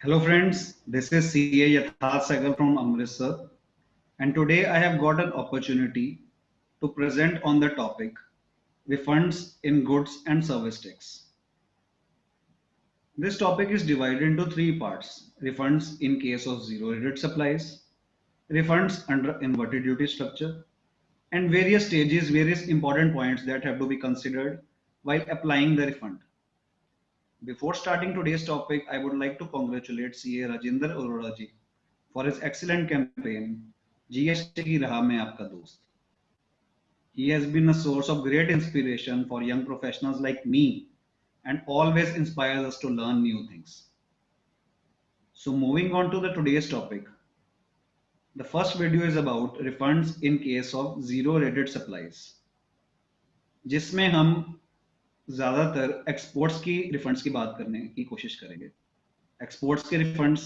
Hello friends, this is CA Yatharth Sehgal from Amritsar, and today I have got an opportunity to present on the topic refunds in goods and service tax. This topic is divided into three parts: refunds in case of zero rated supplies, refunds under inverted duty structure, and various stages, various important points that have to be considered while applying the refund. Before starting today's topic, I would like to congratulate CA Rajinder Arora ji for his excellent campaign, GST की राह में आपका दोस्त. He has been a source of great inspiration for young professionals like me and always inspires us to learn new things. So moving on to the today's topic. The first video is about refunds in case of zero rated supplies, जिसमें हम ज़्यादातर exports की refunds की बात करने की कोशिश करेंगे. एक्सपोर्ट्स के रिफंड्स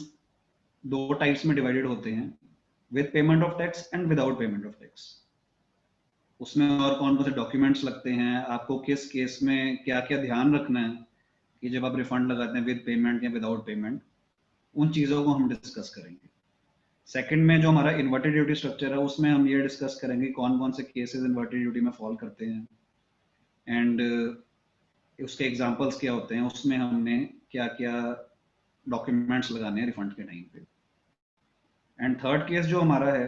दो टाइप्स में डिवाइडेड होते हैं, with payment of tax and without payment of tax. उसमें और कौन कौन से डॉक्यूमेंट्स लगते हैं, आपको किस केस में क्या क्या ध्यान रखना है कि जब आप रिफंड लगाते हैं विद पेमेंट या विदाउट पेमेंट, उन चीज़ों को हम डिस्कस करेंगे. सेकंड में जो हमारा इन्वर्टेड ड्यूटी स्ट्रक्चर है उसमें हम ये डिस्कस करेंगे कौन कौन से केसेस इन्वर्टेड ड्यूटी में फॉल करते हैं एंड उसके एग्जांपल्स क्या होते हैं, उसमें हमने क्या क्या डॉक्यूमेंट्स लगाने हैं रिफंड के टाइम पे. एंड थर्ड केस जो हमारा है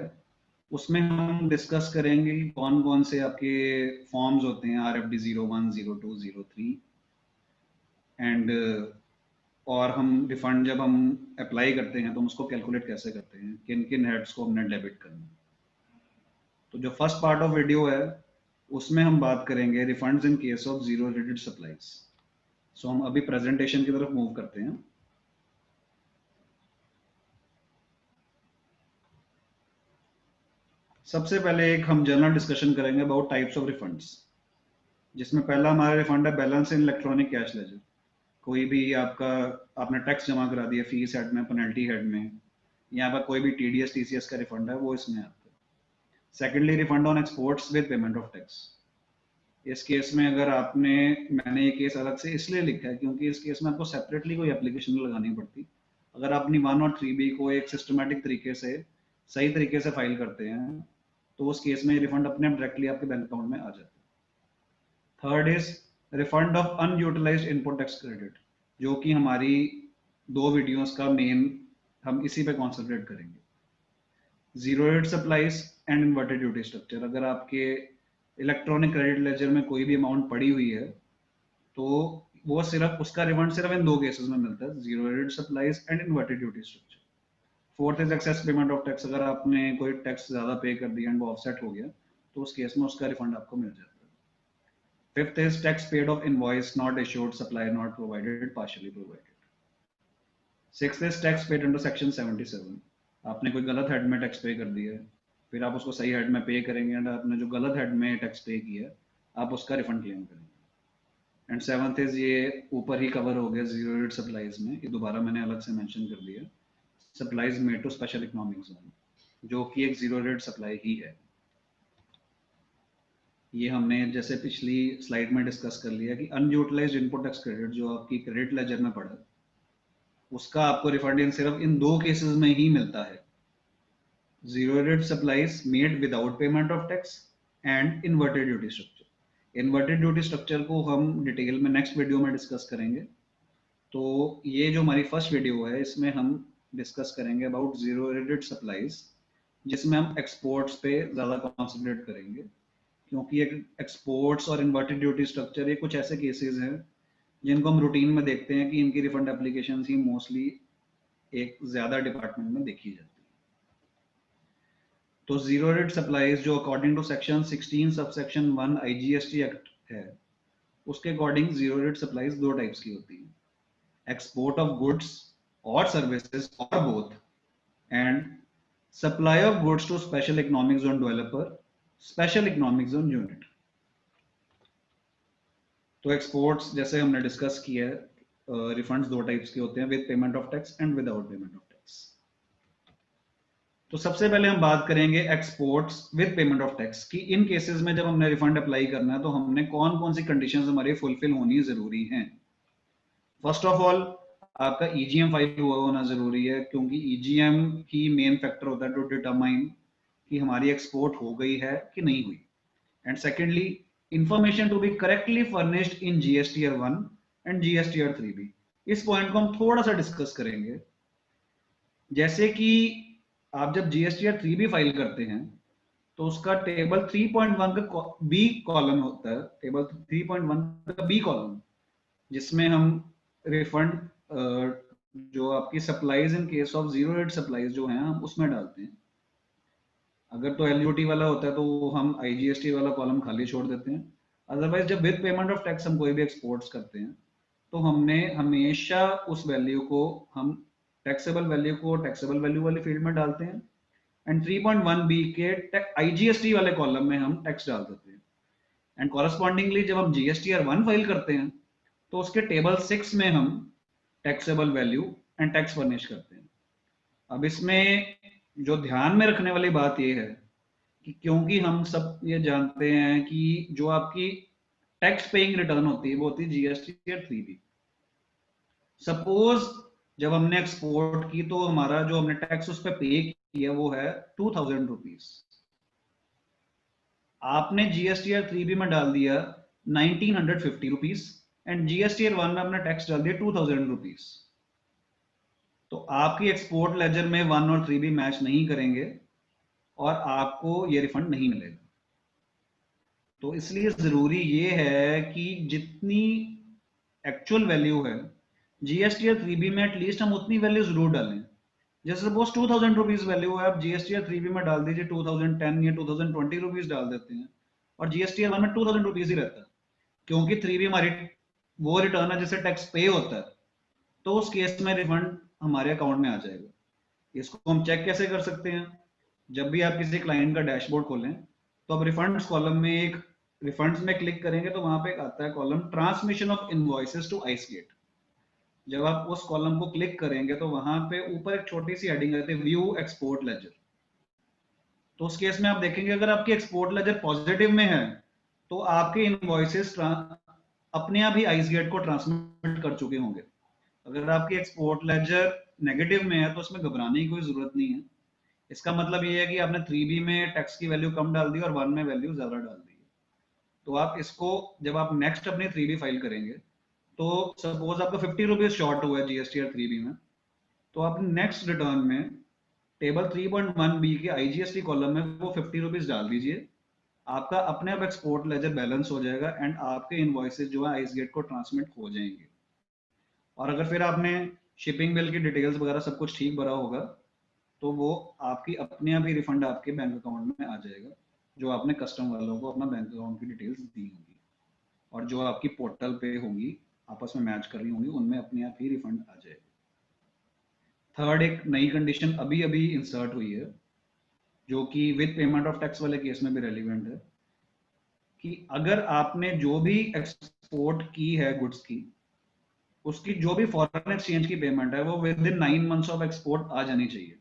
उसमें हम डिस्कस करेंगे कि कौन कौन से आपके फॉर्म्स होते हैं, RFD 01, 02, 03 एंड और हम रिफंड जब हम अप्लाई करते हैं तो हम उसको कैलकुलेट कैसे करते हैं, किन किन हेड्स को हमने डेबिट करना. तो जो फर्स्ट पार्ट ऑफ वीडियो है उसमें हम बात करेंगे refunds in case of zero rated supplies. So हम अभी प्रेजेंटेशन की तरफ मूव करते हैं. सबसे पहले एक हम जनरल डिस्कशन करेंगे अबाउट टाइप्स ऑफ रिफंड्स, जिसमें पहला हमारा रिफंड है बैलेंस इन इलेक्ट्रॉनिक कैश लेजर. कोई भी आपका आपने टैक्स जमा करा दिया फीस हेड में, पेनल्टी हेड में, यहाँ पर कोई भी TDS TCS का रिफंड है वो इसमें आता है. Secondly refund on exports with payment of tax. इस केस में अगर आपने, मैंने ये केस अलग से इसलिए लिखा है क्योंकि इस केस में आपको सेपरेटली कोई एप्लीकेशन लगानी पड़ती. अगर आप अपनी 1 और 3B को एक सिस्टमेटिक तरीके से सही तरीके से फाइल करते हैं तो उस केस में रिफंड अपने आप डायरेक्टली आपके बैंक अकाउंट में आ जाता है. Third is refund of unutilised input tax credit, जो कि हमारी दो वीडियोस का मेन, हम इसी पे कॉन्सेंट्रेट करेंगे. Zero rate supplies and inverted duty structure. अगर आपके इलेक्ट्रॉनिक क्रेडिट लेजर में कोई भी अमाउंट पड़ी हुई है तो वो सिर्फ उसका रिफंड सिर्फ इन दो केसेस में मिलता है, zero rate supplies and inverted duty structure. Fourth is access payment of tax. अगर आपने कोई टैक्स ज्यादा पे कर दिया एंड वो ऑफसेट हो गया तो उस केस में उसका रिफंड आपको मिल जाता है. Fifth is tax paid of invoice not issued, supply not provided, partially provided. Sixth is tax paid under section 77. आपने कोई गलत हेड में टैक्स पे कर दिया है, फिर आप उसको सही हेड में पे करेंगे एंड आपने जो गलत हेड में टैक्स पे किया आप उसका रिफंड क्लेम करेंगे. एंड सेवंथ इज, ये ऊपर ही कवर हो गया जीरो रेट सप्लाईज में, ये दोबारा मैंने अलग से मेंशन कर दिया, supplies made to special economic zone, जो कि एक जीरो रेट सप्लाई ही है. ये हमने जैसे पिछली स्लाइड में डिस्कस कर लिया कि अनयूटिलाइज्ड इनपुट टैक्स क्रेडिट जो आपकी क्रेडिट लेजर में पड़ा, उसका आपको रिफंड सिर्फ इन दो केसेस में ही मिलता है, zero rate supplies made without payment of tax and inverted duty structure. Inverted duty structure को हम डिटेल में नेक्स्ट वीडियो में डिस्कस करेंगे. तो ये जो हमारी फर्स्ट वीडियो है इसमें हम डिस्कस करेंगे अबाउट जीरो रेटेड सप्लाईज, जिसमें हम एक्सपोर्ट्स पे ज़्यादा कॉन्सेंट्रेट करेंगे, क्योंकि एक्सपोर्ट्स और इन्वर्टेड ड्यूटी स्ट्रक्चर ये कुछ ऐसे केसेस हैं जिनको हम रूटीन में देखते हैं कि इनकी रिफंड एप्लीकेशन ही मोस्टली एक ज्यादा डिपार्टमेंट में देखी जाती है. तो जीरो रेट सप्लाईज जो according to section 16 subsection 1 IGST act है, उसके अकॉर्डिंग जीरो रेट सप्लाईज दो टाइप्स की होती है, एक्सपोर्ट ऑफ गुड्स और सर्विसेज और both, and supply of goods to special economic zone developer, special economic zone unit. तो एक्सपोर्ट्स जैसे हमने डिस्कस किया है, रिफंड्स दो टाइप्स के होते हैं, with payment of tax and without payment of tax. तो सबसे पहले हम बात करेंगे exports with payment of tax की. इन केसेस में जब हमने रिफंड अप्लाई करना है तो हमने कौन कौन सी कंडीशंस हमारी फुलफिल होनी जरूरी हैं. फर्स्ट ऑफ ऑल, आपका ईजीएम फाइल हुआ होना जरूरी है, क्योंकि ईजीएम ही मेन फैक्टर होता है टू डिटरमाइन कि हमारी एक्सपोर्ट हो गई है कि नहीं हुई। And secondly, information to be correctly furnished in GSTR 1 and GSTR 3 भी। इस पॉइंट को हम थोड़ा सा डिस्कस करेंगे। जैसे कि आप जब जीएसटीआर 3 भी फाइल करते हैं तो उसका टेबल 3.1 का बी कॉलम होता है, टेबल 3.1 का बी कॉलम, जिसमें हम रिफंड जो आपकी supplies in case of zero rate supplies जो हैं हम उसमें डालते हैं। अगर तो एलयूटी वाला होता है तो हम आईजीएसटी वाला कॉलम खाली छोड़ देते हैं। अदरवाइज जब विद पेमेंट ऑफ टैक्स हम कोई भी एक्सपोर्ट्स करते हैं तो हमने हमेशा उस वैल्यू को हम टैक्सेबल वैल्यू को टैक्सेबल वैल्यू वाली फील्ड में डालते हैं, एंड 3.1 बी के आईजीएसटी वाले कॉलम में हम टैक्स डाल देते हैं। एंड कॉरस्पॉन्डिंगली जब हम जीएसटीआर 1 फाइल करते हैं तो उसके टेबल 6 में हम taxable value and tax furnish करते हैं। अब इसमें जो ध्यान में रखने वाली बात यह है कि क्योंकि हम सब ये जानते हैं कि जो आपकी टैक्स पेइंग रिटर्न होती है वो होती है जीएसटीआर 3 बी। सपोज जब हमने एक्सपोर्ट की तो हमारा जो हमने टैक्स उस पर पे किया वो है 2000 रुपीज। आपने जीएसटीआर 3 बी में डाल दिया 1950 रुपीज एंड जीएसटीआर 1 में आपने टैक्स डाल दिया 2000 रुपीज। तो आपकी एक्सपोर्ट लेजर में 1 और 3 भी मैच नहीं करेंगे और आपको ये रिफंड नहीं मिलेगा। तो इसलिए जरूरी ये है कि जितनी एक्चुअल वैल्यू है जीएसटीआर 3 बी में एटलीस्ट हम उतनी वैल्यू जरूर डालें। जैसे सपोज 2000 रुपीज वैल्यू है, आप जीएसटीआर 3 बी में डाल दीजिए 2010 या 2020 रुपीज डाल देते हैं और जीएसटीआर 1 में 2000 रुपीज ही रहता है, क्योंकि 3 बी हमारी वो रिटर्न है जिससे टैक्स पे होता है। तो उस केस में रिफंड हमारे अकाउंट में आ जाएगा। इसको हम चेक कैसे कर सकते हैं? जब भी आप किसी क्लाइंट का डैशबोर्ड खोलें तो अब रिफंड्स कॉलम में एक रिफंड्स में क्लिक करेंगे तो वहां पे एक आता है column transmission of invoices to ICEGATE. जब आप उस कॉलम को क्लिक करेंगे तो वहां पे ऊपर एक छोटी सी हेडिंग आती है व्यू एक्सपोर्ट लेजर। तो उस केस में आप देखेंगे अगर आपकी एक्सपोर्ट लेजर पॉजिटिव में है तो आपके इनवॉइसेस अपने आप ही आइसगेट को ट्रांसमिट कर चुके होंगे। अगर आपकी एक्सपोर्ट लेजर नेगेटिव में है तो उसमें घबराने की कोई जरूरत नहीं है। इसका मतलब ये है कि आपने 3 बी में टैक्स की वैल्यू कम डाल दी और 1 में वैल्यू ज्यादा डाल दी। तो आप इसको जब आप नेक्स्ट अपनी 3 बी फाइल करेंगे तो सपोज आपका 50 रुपीज शॉर्ट हुआ है जीएसटीआर 3 बी में, तो आप नेक्स्ट रिटर्न में टेबल 3.1 बी के आईजीएसटी कॉलम में वो 50 रुपीज डाल दीजिए। आपका अपने आप एक्सपोर्ट लेजर बैलेंस हो जाएगा एंड आपके इनवॉइसेस जो है आइसगेट को ट्रांसमिट हो जाएंगे। और अगर फिर आपने शिपिंग बिल की डिटेल्स वगैरह सब कुछ ठीक भरा होगा तो वो आपकी अपने आप ही रिफंड आपके बैंक अकाउंट में आ जाएगा, जो आपने कस्टम वालों को अपना बैंक अकाउंट की डिटेल्स दी होगी और जो आपकी पोर्टल पे होंगी आपस में मैच कर रही होंगी उनमें अपने आप ही रिफंड आ जाएगा। थर्ड, एक नई कंडीशन अभी अभी इंसर्ट हुई है जो कि विद पेमेंट ऑफ टैक्स वाले केस में भी रेलिवेंट है कि अगर आपने जो भी एक्सपोर्ट की है गुड्स की उसकी जो भी फॉरेन एक्सचेंज की पेमेंट है वो within 9 months of export आ जानी चाहिए।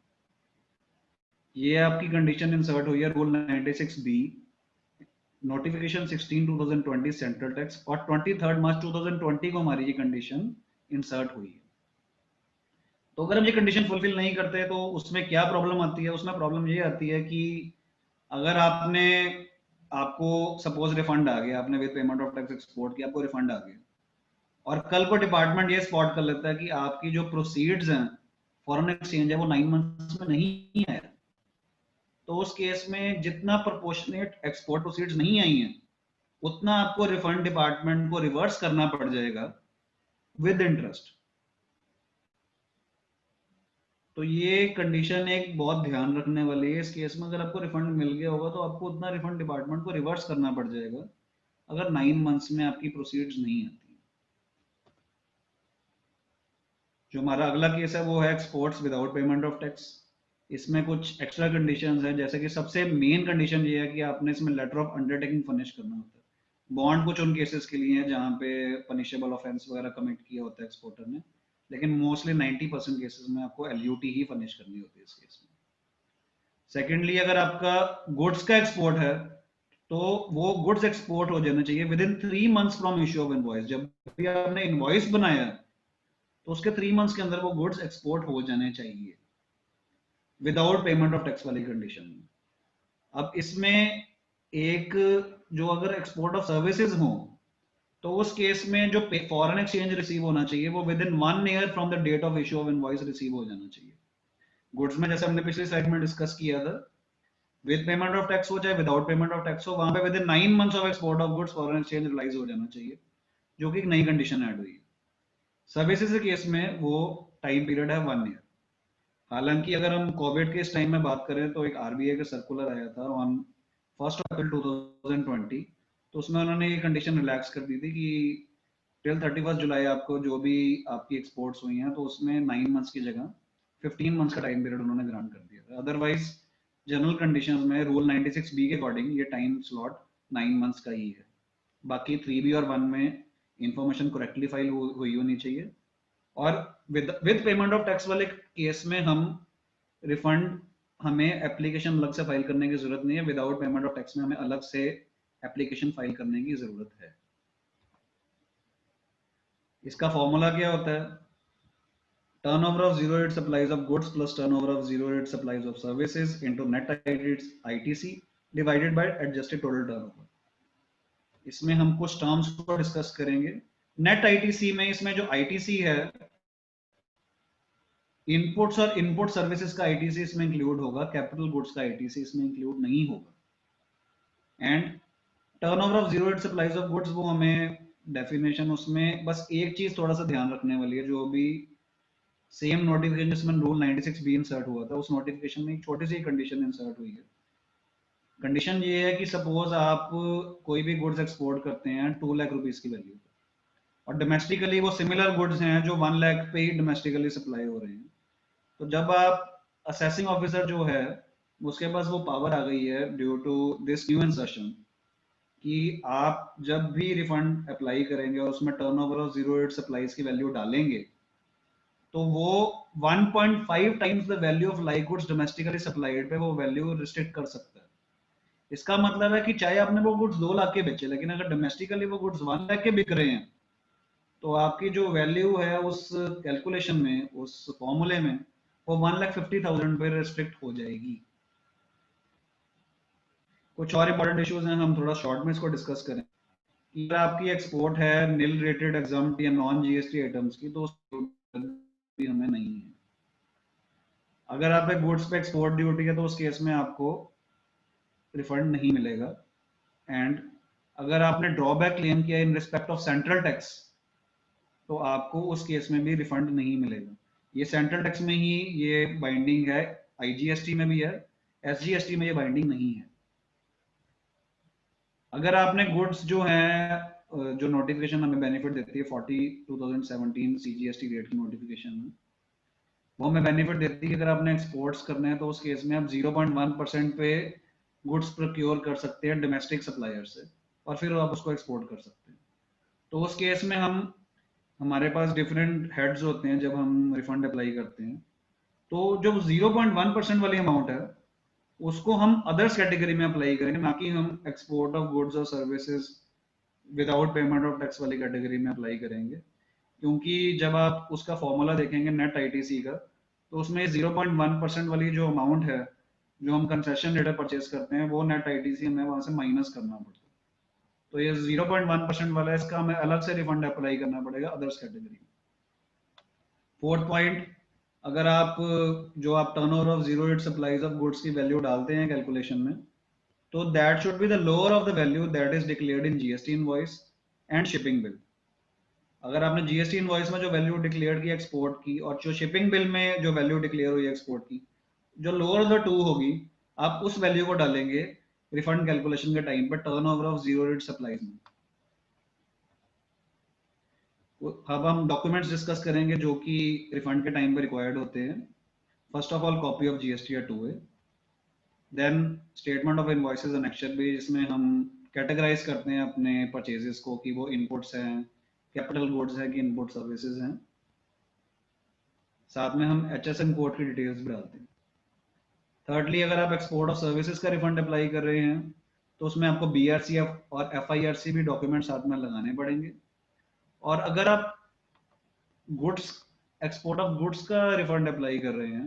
ये आपकी कंडीशन इंसर्ट हुई है rule 96 B notification 16/2020 central tax और 23 मार्च 2020 को हमारी ये कंडीशन इंसर्ट हुई है। तो अगर हम ये कंडीशन फुलफिल नहीं करते तो उसमें क्या प्रॉब्लम आती है? उसमें प्रॉब्लम ये आती है कि अगर आपको सपोज रिफंड आ गया, आपने with payment of tax export किया, आपको रिफंड आ गया और कल को डिपार्टमेंट ये स्पॉट कर लेता है कि आपकी जो प्रोसीड्स हैं फॉरेन एक्सचेंज है वो 9 मंथ्स में नहीं आया, तो उस केस में जितना प्रोपोर्शनेट एक्सपोर्ट प्रोसीड्स नहीं आई हैं उतना आपको रिफंड डिपार्टमेंट को रिवर्स करना पड़ जाएगा विद इंटरेस्ट। तो ये कंडीशन एक बहुत ध्यान रखने वाली है। इस केस में अगर आपको रिफंड मिल गया होगा तो आपको उतना रिफंड डिपार्टमेंट को रिवर्स करना पड़ जाएगा अगर 9 मंथ्स में आपकी प्रोसीड्स नहीं आती। जो हमारा अगला केस है वो है exports without payment of tax. इसमें कुछ एक्स्ट्रा कंडीशंस हैं, जैसे कि सबसे मेन कंडीशन ये है कि आपने इसमें लेटर ऑफ अंडरटेकिंग फर्निश करना होता है। बॉन्ड कुछ उन केसेस के लिए है जहाँ पे पनिशेबल ऑफेंस वगैरह कमिट किया होता है एक्सपोर्टर ने, लेकिन मोस्टली 90% केसेस में आपको एलयूटी ही फर्निश करनी होती है इस केस में। सेकेंडली, अगर आपका गुड्स का एक्सपोर्ट है तो वो गुड्स एक्सपोर्ट हो जाना चाहिए with in 3 months from issue of invoice. जब भी आपने इनवॉइस बनाया तो उसके 3 मंथ्स के अंदर वो गुड्स एक्सपोर्ट हो जाने चाहिए विदाउट पेमेंट ऑफ टैक्स वाली कंडीशन में। अब इसमें एक जो अगर एक्सपोर्ट ऑफ सर्विसेज हो तो उस केस में जो फॉरेन एक्सचेंज रिसीव होना चाहिए वो within 1 year from the date of issue of invoice receive हो जाना चाहिए। गुड्स में जैसे हमने पिछले स्लाइड में डिस्कस किया था, विद पेमेंट ऑफ टैक्स हो चाहे विदाउट पेमेंट ऑफ टैक्स हो, वहां पे within 9 months of export of goods foreign exchange realise हो जाना चाहिए, जो कि एक नई कंडीशन ऐड हुई है। सर्विसेज के केस में वो टाइम पीरियड है 1 ईयर। हालांकि अगर हम कोविड के इस टाइम में बात करें तो एक आरबीआई का सर्कुलर आया था ऑन 1 अप्रैल 2020, तो उसमें उन्होंने ये कंडीशन रिलैक्स कर दी थी कि टिल 31 जुलाई आपको जो भी आपकी एक्सपोर्ट्स हुई हैं तो उसमें 9 मंथ्स की जगह 15 मंथ्स का टाइम पीरियड उन्होंने ग्रांट कर दिया था। अदरवाइज जनरल कंडीशंस में रूल 96B के अकॉर्डिंग ये टाइम स्लॉट 9 मंथ्स का ही है। बाकी 3B और 1 में इंफॉर्मेशन करेक्टली फाइल हुई होनी चाहिए, और विद पेमेंट ऑफ टैक्स वाले केस में हम रिफंड हमें एप्लीकेशन अलग से फाइल करने की जरूरत नहीं है, विदाउट पेमेंट ऑफ टैक्स में हमें अलग से एप्लीकेशन फाइल करने की जरूरत है। इसका फॉर्मूला क्या होता है? Turnover of zero rate supplies of goods plus turnover of zero rate supplies of services into net ITC divided by adjusted total turnover. इसमें हम कुछ टर्म्स को डिस्कस करेंगे। नेट आईटीसी में इसमें जो आईटीसी है, इनपुट्स और इनपुट सर्विसेज का आईटीसी इसमें इंक्लूड होगा, कैपिटल गुड्स का आईटीसी इसमें इंक्लूड नहीं होगा। And turnover of zero rate supplies of goods, वो हमें डेफिनेशन उसमें बस एक चीज थोड़ा सा ध्यान रखने वाली है, जो भी सेम नोटिफिकेशन जिसमें रूल 96B इंसर्ट हुआ था, उस नोटिफिकेशन में एक छोटी सी कंडीशन इंसर्ट हुई है। कंडीशन ये है कि सपोज आप कोई भी गुड्स एक्सपोर्ट करते हैं 2 लाख रुपीस की वैल्यू, और डोमेस्टिकली वो सिमिलर गुड्स हैं जो 1 लाख पे ही डोमेस्टिकली सप्लाई हो रहे हैं, तो जब आप असेसिंग ऑफिसर जो है उसके पास वो पावर आ गई है due to this new insertion कि आप जब भी रिफंड अप्लाई करेंगे और उसमें turnover of zero rate supplies की वैल्यू डालेंगे तो वो 1.5 times the value of like goods domestically supplied पे वो वैल्यू रिस्ट्रिक्ट कर सकता है। इसका मतलब है कि चाहे आपने वो गुड्स 2 लाख के बेचे, लेकिन अगर डोमेस्टिकली वो गुड्स 1 लाख के बिक रहे हैं तो आपकी जो वैल्यू है उस कैलकुलेशन में, उस फॉर्मूले में, वो 1,50,000 पे रिस्ट्रिक्ट हो जाएगी। कुछ और इंपॉर्टेंट इश्यूज हैं, हम थोड़ा शॉर्ट में इसको डिस्कस करें। अगर आपकी एक्सपोर्ट है नील रेटेड एग्जाम्प्ट या नॉन जीएसटी आइटम्स की, तो भी हमें नहीं है। अगर आप एक गुड्स पे एक्सपोर्ट ड्यूटी है तो उस केस में आपको रिफंड नहीं मिलेगा। एंड अगर आपने ड्रॉबैक क्लेम किया in respect of central tax तो आपको उस केस में भी रिफंड नहीं मिलेगा। ये सेंट्रल टैक्स में ही ये बाइंडिंग है, आईजीएसटी में भी है, एसजीएसटी में ये बाइंडिंग नहीं है। अगर आपने गुड्स जो है, जो नोटिफिकेशन हमें बेनिफिट देती है 40/2017 सीजीएसटी रेट की नोटिफिकेशन में, वो हमें बेनिफिट देती है कि अगर आपने एक्सपोर्ट्स करने हैं तो उस केस में आप 0.1% पे गुड्स प्रोक्योर कर सकते हैं डोमेस्टिक सप्लायर से, और फिर आप उसको एक्सपोर्ट कर सकते हैं। तो उस केस में हमारे पास डिफरेंट हेड्स होते हैं जब हम रिफंड अप्लाई करते हैं, तो जो 0.1% वाली अमाउंट है उसको हम अदर्स कैटेगरी में अप्लाई करेंगे, ना कि हम एक्सपोर्ट ऑफ गुड्स और services without payment of tax वाली कैटेगरी में अप्लाई करेंगे। क्योंकि जब आप उसका फॉर्मूला देखेंगे नेट आईटीसी का, तो उसमें 0.1% वाली जो अमाउंट है जो हम कंसेशन रेट परचेज करते हैं, वो नेट आईटीसी हमें वहां से माइनस करना पड़ता है। तो ये 0.1% वाला है, इसका हमें अलग से रिफंड अप्लाई करना पड़ेगा अदर्स कैटेगरी में। फोर्थ पॉइंट, अगर आप जो आप turnover of zero rate supplies of goods की वैल्यू डालते हैं कैलकुलेशन में, तो that should be the lower of the value that is declared in GST invoice and shipping bill. अगर आपने जीएसटी इनवॉइस में जो वैल्यू डिक्लेयर की एक्सपोर्ट की और जो शिपिंग बिल में जो वैल्यू डिक्लेयर हुई एक्सपोर्ट की, जो लोअर द टू होगी, आप उस वैल्यू को डालेंगे रिफंड कैलकुलेशन के टाइम पर turnover of zero rate supplies में। अब हम डॉक्यूमेंट्स डिस्कस करेंगे जो कि रिफंड के टाइम पर रिक्वायर्ड होते हैं। First of all copy of GST या 2A, then statement of invoices annexure भी, जिसमें हम कैटेगराइज करते हैं अपने परचेजेस को कि वो इनपुट्स हैं, कैपिटल गुड्स है कि इनपुट सर्विसेज हैं। साथ में हम एचएसएन कोड की डिटेल्स भी डालते हैं। थर्डली, अगर आप एक्सपोर्ट ऑफ सर्विसेज का रिफंड अप्लाई कर रहे हैं तो उसमें आपको बीआरसीएफ और एफआईआरसी भी डॉक्यूमेंट साथ में लगाने पड़ेंगे। और अगर आप गुड्स एक्सपोर्ट ऑफ गुड्स का रिफंड अप्लाई कर रहे हैं,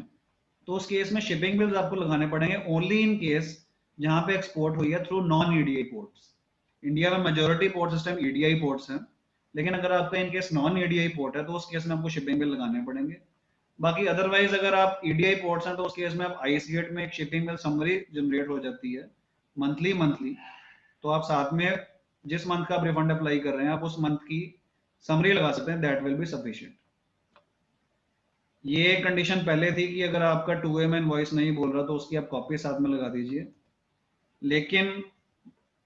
तो उस केस में शिपिंग बिल्स आपको लगाने पड़ेंगे ओनली इन केस जहां पे एक्सपोर्ट हुई है through non EDI ports. India में majority port system EDI ports हैं, लेकिन अगर आपका in case non EDI port है तो उस केस में आपको शिपिंग बिल लगाने पड़ेंगे। बाकी अदरवाइज अगर आप ईडीआई पोर्ट्स हैं तो उस केस में आप आईसीएट में एक शिपिंग बिल समरी जनरेट हो जाती है मंथली मंथली, तो आप साथ में जिस मंथ का आप रिफंड अप्लाई कर रहे हैं आप उस मंथ की समरी लगा सकते हैं, दैट विल बी सफिशिएंट। ये कंडीशन पहले थी कि अगर आपका 2A में इनवॉइस नहीं बोल रहा तो उसकी आप कॉपी साथ में लगा दीजिए, लेकिन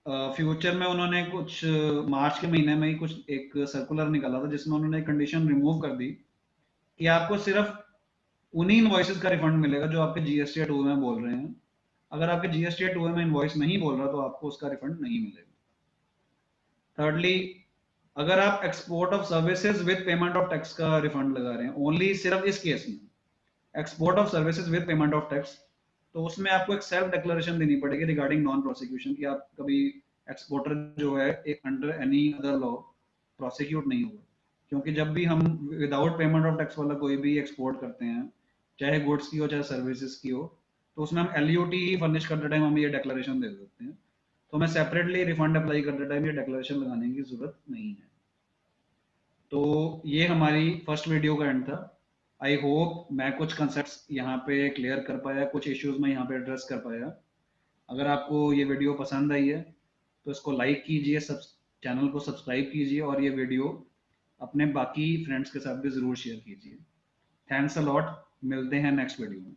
फ्यूचर में उन्होंने कुछ मार्च के महीने में ही कुछ एक सर्कुलर निकाला था जिसमें उन्होंने कंडीशन रिमूव कर दी कि आपको सिर्फ उन्हीं इनवॉइसेस का रिफंड मिलेगा जो आपके जीएसटी 2 में बोल रहे हैं। अगर आपके जीएसटी 2 में इनवॉइस नहीं बोल रहा तो आपको उसका रिफंड नहीं मिलेगा। थर्डली, अगर आप export of services with payment of tax का रिफंड लगा रहे हैं ओनली सिर्फ इस केस में, export of services with payment of tax, तो उसमें आपको एक सेल्फ डिक्लेरेशन देनी पड़ेगी रिगार्डिंग नॉन प्रोसिक्यूशन कि आप कभी एक्सपोर्टर जो है एक under any other law prosecute नहीं होगा, क्योंकि जब भी हम विदाउट पेमेंट ऑफ टैक्स वाला कोई भी एक्सपोर्ट करते हैं, चाहे गुड्स की हो चाहे सर्विसेज की हो, तो उसमें हम एलयूटी फर्निश करते टाइम हम ये डिक्लेरेशन दे देते हैं, तो हमें सेपरेटली रिफंड अप्लाई करते टाइम ये डिक्लेरेशन लगाने की जरूरत नहीं है। तो ये हमारी फर्स्ट वीडियो का एंड था। आई होप मैं कुछ कंसेप्ट्स यहाँ पे क्लियर कर पाया, कुछ इश्यूज में यहाँ पे एड्रेस कर पाया। अगर आपको ये वीडियो पसंद आई है तो इसको लाइक कीजिए, सब चैनल को सब्सक्राइब कीजिए और ये वीडियो अपने बाकी फ्रेंड्स के साथ भी जरूर शेयर कीजिए। थैंक्स अ लॉट, मिलते हैं नेक्स्ट वीडियो में।